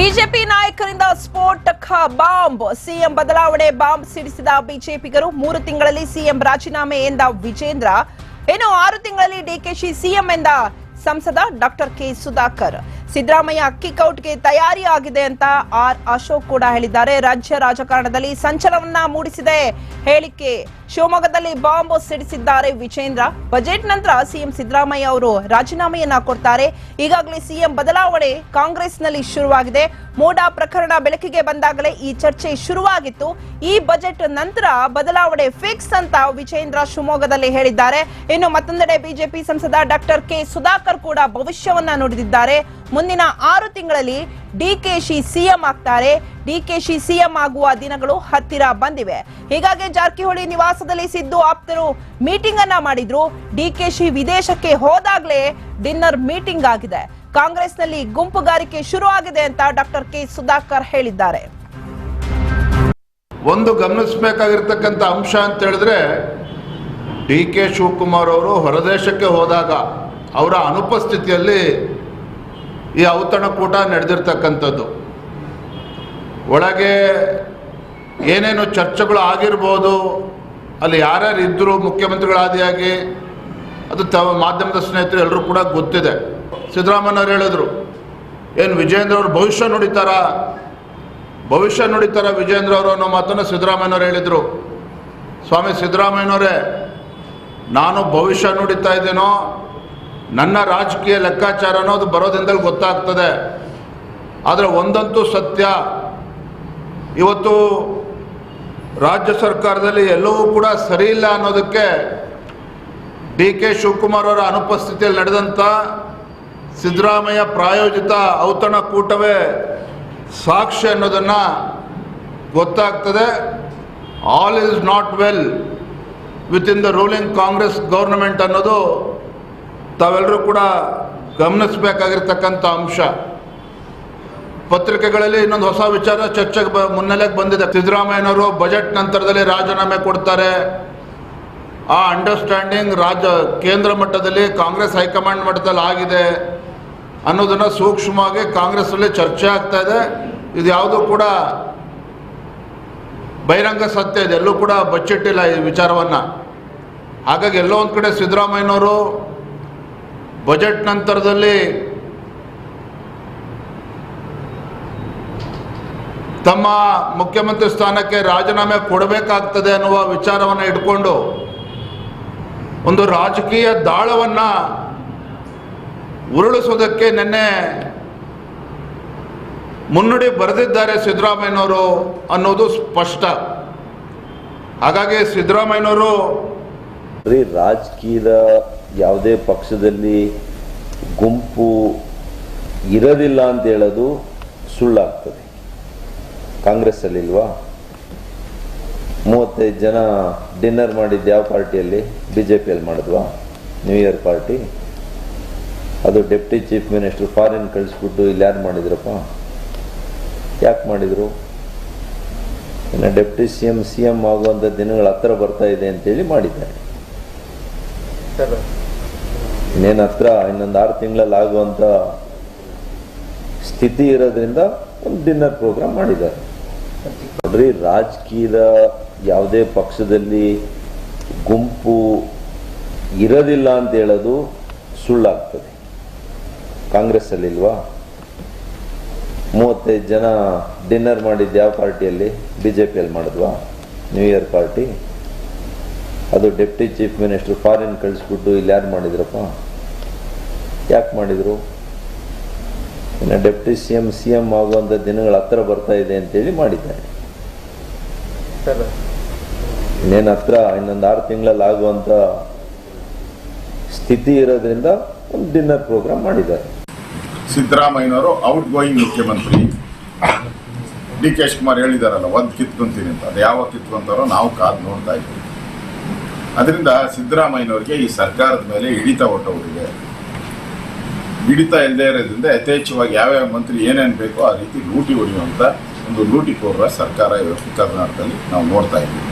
BJP ನಾಯಕರಿಂದ ಸ್ಫೋಟಕ bomb. CM ಬದಲಾವಣೆ ಬಾಂಬ್ ಸಿಡಿಸಿದ ಬಿಜೆಪಿಗರು. 3 ತಿಂಗಳಲ್ಲಿ ಸಿಎಂ ರಾಜೀನಾಮೆ ಎಂದ ವಿಜೇಂದ್ರ. ಇನ್ನು 6 ತಿಂಗಳಲ್ಲಿ ಡಿಕೆಶಿ ಸಿಎಂ ಎಂದ ಸಂಸದ ಡಾಕ್ಟರ್ ಕೆ ಸುಧಾಕರ್. ಸಿದ್ದರಾಮಯ್ಯ ಕಿಕ್ಔಟ್ಗೆ ತಯಾರಿ ಆಗಿದೆ ಅಂತ ಆರ್ ಅಶೋಕ್ ಕೂಡ ಹೇಳಿದ್ದಾರೆ. ರಾಜ್ಯ ರಾಜಕಾರಣದಲ್ಲಿ ಸಂಚಲನ ಮೂಡಿಸಿದೆ ಹೇಳಿಕೆ. ಶಿವಮೊಗ್ಗದಲ್ಲಿ ಬಾಂಬ್ ಸಿಡಿಸಿದ್ದಾರೆ ವಿಜೇಂದ್ರ. ಬಜೆಟ್ ನಂತರ ಸಿಎಂ ಸಿದ್ದರಾಮಯ್ಯ ಅವರು ರಾಜೀನಾಮೆಯನ್ನ ಕೊಡ್ತಾರೆ. ಈಗಾಗಲೇ ಸಿಎಂ ಬದಲಾವಣೆ ಕಾಂಗ್ರೆಸ್ನಲ್ಲಿ ಶುರುವಾಗಿದೆ. ಮೋಡಾ ಪ್ರಕರಣ ಬೆಳಕಿಗೆ ಬಂದಾಗಲೇ ಈ ಚರ್ಚೆ ಶುರುವಾಗಿತ್ತು. ಈ ಬಜೆಟ್ ನಂತರ ಬದಲಾವಣೆ ಫಿಕ್ಸ್ ಅಂತ ವಿಜೇಂದ್ರ ಶಿವಮೊಗ್ಗದಲ್ಲಿ ಹೇಳಿದ್ದಾರೆ. ಇನ್ನು ಮತ್ತೊಂದೆಡೆ ಬಿಜೆಪಿ ಸಂಸದ ಡಾಕ್ಟರ್ ಕೆ ಸುಧಾಕರ್ ಕೂಡ ಭವಿಷ್ಯವನ್ನ ನುಡಿದಿದ್ದಾರೆ. ಮುಂದಿನ 6 ತಿಂಗಳಲ್ಲಿ ಡಿಕೆಶಿ ಸಿಎಂ ಆಗ್ತಾರೆ. ಡಿಕೆಶಿ ಸಿಎಂ ಆಗುವ ದಿನಗಳು ಹತ್ತಿರ ಬಂದಿವೆ. ಹೀಗಾಗಿ ಜಾರಕಿಹೊಳಿ ನಿವಾಸದಲ್ಲಿ ಸಿದ್ದು ಆಪ್ತರು ಮೀಟಿಂಗ್ ಅನ್ನ ಮಾಡಿದ್ರು. ಡಿಕೆಶಿ ವಿದೇಶಕ್ಕೆ ಹೋದಾಗ್ಲೇ ಡಿನ್ನರ್ ಮೀಟಿಂಗ್ ಆಗಿದೆ. ಕಾಂಗ್ರೆಸ್ನಲ್ಲಿ ಗುಂಪುಗಾರಿಕೆ ಶುರು ಆಗಿದೆ ಅಂತ ಡಾಕ್ಟರ್ ಕೆ ಸುಧಾಕರ್ ಹೇಳಿದ್ದಾರೆ. ಒಂದು ಗಮನಿಸಬೇಕಾಗಿರ್ತಕ್ಕಂಥ ಅಂಶ ಅಂತ ಹೇಳಿದ್ರೆ, ಡಿ ಕೆ ಶಿವಕುಮಾರ್ ಅವರು ಹೊರದೇಶಕ್ಕೆ ಹೋದಾಗ ಅವರ ಅನುಪಸ್ಥಿತಿಯಲ್ಲಿ ಈ ಔತಣಕೂಟ ನಡೆದಿರ್ತಕ್ಕಂಥದ್ದು. ಒಳಗೆ ಏನೇನು ಚರ್ಚೆಗಳು ಆಗಿರ್ಬೋದು, ಅಲ್ಲಿ ಯಾರ್ಯಾರು ಇದ್ದರು ಮುಖ್ಯಮಂತ್ರಿಗಳಾದಿಯಾಗಿ, ಅದು ಮಾಧ್ಯಮದ ಸ್ನೇಹಿತರು ಎಲ್ಲರೂ ಕೂಡ ಗೊತ್ತಿದೆ. ಸಿದ್ದರಾಮಯ್ಯವ್ರು ಹೇಳಿದ್ರು, ಏನು ವಿಜೇಂದ್ರ ಅವರು ಭವಿಷ್ಯ ನುಡಿತಾರ ವಿಜೇಂದ್ರ ಅವರು ಅನ್ನೋ ಮಾತನ್ನು ಸಿದ್ದರಾಮಯ್ಯವ್ರು ಹೇಳಿದರು. ಸ್ವಾಮಿ ಸಿದ್ದರಾಮಯ್ಯನವರೇ, ನಾನು ಭವಿಷ್ಯ ನುಡಿತಾ ಇದ್ದೇನೋ, ನನ್ನ ರಾಜಕೀಯ ಲೆಕ್ಕಾಚಾರ ಅನ್ನೋದು ಬರೋದಿಂದಲೇ ಗೊತ್ತಾಗ್ತದೆ. ಆದರೆ ಒಂದಂತೂ ಸತ್ಯ, ಇವತ್ತು ರಾಜ್ಯ ಸರ್ಕಾರದಲ್ಲಿ ಎಲ್ಲವೂ ಕೂಡ ಸರಿ ಇಲ್ಲ ಅನ್ನೋದಕ್ಕೆ ಡಿ ಕೆ ಶಿವಕುಮಾರ್ ಅವರ ಅನುಪಸ್ಥಿತಿಯಲ್ಲಿ ನಡೆದಂಥ ಸಿದ್ದರಾಮಯ್ಯ ಪ್ರಾಯೋಜಿತ ಔತಣಕೂಟವೇ ಸಾಕ್ಷಿ ಅನ್ನೋದನ್ನು ಗೊತ್ತಾಗ್ತದೆ. All is not well with in the ruling Congress government ಅನ್ನೋದು ತಾವೆಲ್ಲರೂ ಕೂಡ ಗಮನಿಸಬೇಕಾಗಿರ್ತಕ್ಕಂಥ ಅಂಶ. ಪತ್ರಿಕೆಗಳಲ್ಲಿ ಇನ್ನೊಂದು ಹೊಸ ವಿಚಾರ ಚರ್ಚೆಗೆ ಮುನ್ನೆಲೆಗೆ ಬಂದಿದೆ. ಸಿದ್ದರಾಮಯ್ಯನವರು ಬಜೆಟ್ ನಂತರದಲ್ಲಿ ರಾಜೀನಾಮೆ ಕೊಡ್ತಾರೆ. ಆ ಅಂಡರ್ಸ್ಟ್ಯಾಂಡಿಂಗ್ ಕೇಂದ್ರ ಮಟ್ಟದಲ್ಲಿ ಕಾಂಗ್ರೆಸ್ ಹೈಕಮಾಂಡ್ ಮಟ್ಟದಲ್ಲಿ ಆಗಿದೆ ಅನ್ನೋದನ್ನು ಸೂಕ್ಷ್ಮವಾಗಿ ಕಾಂಗ್ರೆಸ್ನಲ್ಲಿ ಚರ್ಚೆ ಆಗ್ತಾ ಇದೆ. ಇದು ಯಾವುದೂ ಕೂಡ ಬಹಿರಂಗ ಸತ್ಯ ಇದೆ, ಎಲ್ಲೂ ಕೂಡ ಬಚ್ಚಿಟ್ಟಿಲ್ಲ ಈ ವಿಚಾರವನ್ನು. ಹಾಗಾಗಿ ಎಲ್ಲೋ ಒಂದು ಕಡೆ ಸಿದ್ದರಾಮಯ್ಯನವರು ಬಜೆಟ್ ನಂತರದಲ್ಲಿ ತಮ್ಮ ಮುಖ್ಯಮಂತ್ರಿ ಸ್ಥಾನಕ್ಕೆ ರಾಜೀನಾಮೆ ಕೊಡಬೇಕಾಗ್ತದೆ ಅನ್ನುವ ವಿಚಾರವನ್ನು ಇಟ್ಕೊಂಡು ಒಂದು ರಾಜಕೀಯ ದಾಳವನ್ನು ಉರುಳಿಸೋದಕ್ಕೆ ನಿನ್ನೆ ಮುನ್ನುಡಿ ಬರೆದಿದ್ದಾರೆ ಸಿದ್ದರಾಮಯ್ಯನವರು ಅನ್ನೋದು ಸ್ಪಷ್ಟ. ಹಾಗಾಗಿ ಸಿದ್ದರಾಮಯ್ಯನವರು ರಾಜಕೀಯದ ಯಾವುದೇ ಪಕ್ಷದಲ್ಲಿ ಗುಂಪು ಇರೋದಿಲ್ಲ ಅಂತ ಹೇಳೋದು ಸುಳ್ಳಾಗ್ತದೆ. ಕಾಂಗ್ರೆಸ್ಸಲ್ಲಿ ಇಲ್ವಾ? 35 ಜನ ಡಿನ್ನರ್ ಮಾಡಿದ್ದು ಯಾವ ಪಾರ್ಟಿಯಲ್ಲಿ? ಬಿಜೆಪಿಯಲ್ಲಿ ಮಾಡಿದ್ವಾ? New year party. ಅದು ಡೆಪ್ಟಿ ಚೀಫ್ ಮಿನಿಸ್ಟರ್ ಫಾರಿನ್ ಕಳಿಸ್ಬಿಟ್ಟು ಇಲ್ಲಿ ಯಾರು ಮಾಡಿದ್ರಪ್ಪ? ಯಾಕೆ ಮಾಡಿದರು? ಇನ್ನು ಡೆಪ್ಟಿ ಸಿಎಂ ಆಗುವಂಥ ದಿನಗಳು ಹತ್ರ ಬರ್ತಾ ಇದೆ ಅಂತೇಳಿ ಮಾಡಿದ್ದಾರೆ. ಇನ್ನೇನು ಹತ್ರ ಇನ್ನೊಂದು 6 ತಿಂಗಳಲ್ಲಿ ಆಗುವಂಥ ಸ್ಥಿತಿ ಇರೋದ್ರಿಂದ ಒಂದು ಡಿನ್ನರ್ ಪ್ರೋಗ್ರಾಮ್ ಮಾಡಿದ್ದಾರೆ. ನೋಡ್ರಿ, ರಾಜಕೀಯದ ಯಾವುದೇ ಪಕ್ಷದಲ್ಲಿ ಗುಂಪು ಇರೋದಿಲ್ಲ ಅಂತ ಹೇಳೋದು ಸುಳ್ಳಾಗ್ತದೆ. ಕಾಂಗ್ರೆಸ್ಸಲ್ಲಿ ಇಲ್ವಾ? 35 ಜನ ಡಿನ್ನರ್ ಮಾಡಿದ್ದು ಯಾವ ಪಾರ್ಟಿಯಲ್ಲಿ? ಬಿಜೆಪಿಯಲ್ಲಿ ಮಾಡಿದ್ವಾ? New year party. ಅದು ಡೆಪ್ಟಿ ಚೀಫ್ ಮಿನಿಸ್ಟರ್ ಫಾರಿನ್ ಕಳಿಸ್ಬಿಟ್ಟು ಇಲ್ಲಿ ಯಾರು ಮಾಡಿದ್ರಪ್ಪ? ಯಾಕೆ ಮಾಡಿದರು? ಇನ್ನು ಡೆಪ್ಟಿ ಸಿಎಂ ಆಗುವಂಥ ದಿನಗಳು ಹತ್ರ ಬರ್ತಾ ಇದೆ ಅಂತೇಳಿ ಮಾಡಿದ್ದಾರೆ. ಇನ್ನೇನು ಹತ್ರ ಇನ್ನೊಂದು 6 ತಿಂಗಳಲ್ಲಿ ಆಗುವಂಥ ಸ್ಥಿತಿ ಇರೋದ್ರಿಂದ ಒಂದು ಡಿನ್ನರ್ ಪ್ರೋಗ್ರಾಮ್ ಮಾಡಿದ್ದಾರೆ. ಸಿದ್ದರಾಮಯ್ಯನವರು ಔಟ್ ಗೋಯಿಂಗ್ ಮುಖ್ಯಮಂತ್ರಿ. ಡಿ ಕೆ ಶಿವಕುಮಾರ್ ಹೇಳಿದಾರಲ್ಲ, ಒಂದು ಕಿತ್ಕೊಂತೀನಿ ಅಂತ. ಅದು ಯಾವಾಗ ಕಿತ್ಕೊಂತಾರೋ ನಾವು ಕಾದು ನೋಡ್ತಾ ಇದ್ದೀವಿ. ಅದರಿಂದ ಸಿದ್ದರಾಮಯ್ಯನವರಿಗೆ ಈ ಸರ್ಕಾರದ ಮೇಲೆ ಹಿಡಿತ ಹೊಟ್ಟವರಿಗೆ ಹಿಡಿತ ಇಲ್ಲದೆ ಇರೋದ್ರಿಂದ ಯಥೇಚ್ಛವಾಗಿ ಯಾವ್ಯಾವ ಮಂತ್ರಿ ಏನೇನು ಬೇಕೋ ಆ ರೀತಿ ಲೂಟಿ ಹೊಡೆಯುವಂಥ ಒಂದು ಲೂಟಿಕೋರರ ಸರ್ಕಾರ ಇವತ್ತು ಕರ್ನಾಟಕದಲ್ಲಿ ನಾವು ನೋಡ್ತಾ ಇದ್ದೀವಿ.